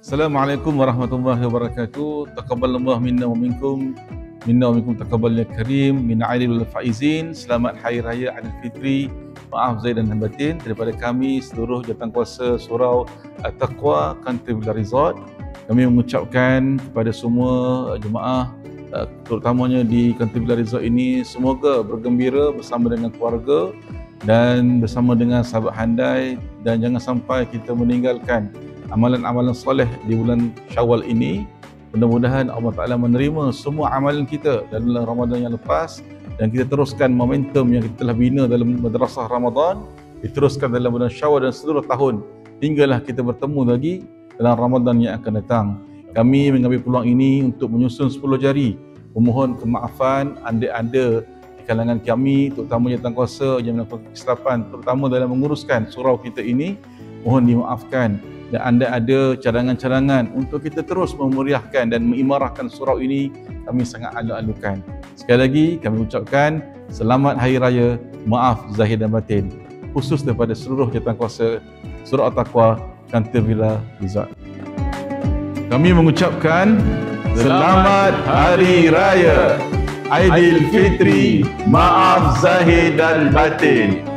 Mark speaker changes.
Speaker 1: Assalamualaikum warahmatullahi wabarakatuh. Taqabbalallahu minna wa minkum. Minna wa minkum taqabbal ya karim. Min aidil faizin. Selamat Hari Raya Aidilfitri. Maaf zahir dan batin daripada kami seluruh jawatankuasa Surau At-Taqwa Country Villa Resort. Kami mengucapkan kepada semua jemaah terutamanya di Country Villa Resort ini, semoga bergembira bersama dengan keluarga dan bersama dengan sahabat handai, dan jangan sampai kita meninggalkan amalan-amalan soleh di bulan Syawal ini. Mudah-mudahan Allah Ta'ala menerima semua amalan kita dalam bulan Ramadan yang lepas, dan kita teruskan momentum yang kita telah bina dalam madrasah Ramadan, diteruskan dalam bulan Syawal dan seluruh tahun hinggalah kita bertemu lagi dalam Ramadan yang akan datang. Kami mengambil peluang ini untuk menyusun 10 jari memohon kemaafan anda-anda di kalangan kami, terutama jawatankuasa yang melakukan kesilapan terutama dalam menguruskan surau kita ini. Mohon dimaafkan, dan anda ada cadangan-cadangan untuk kita terus memeriahkan dan mengimarahkan surau ini, kami sangat alu-alukan. Sekali lagi kami ucapkan selamat Hari Raya, maaf zahir dan batin, khusus daripada seluruh jawatankuasa Surau At-Taqwa Country Villa Resort. Kami mengucapkan selamat Hari Raya Aidilfitri, maaf zahir dan batin.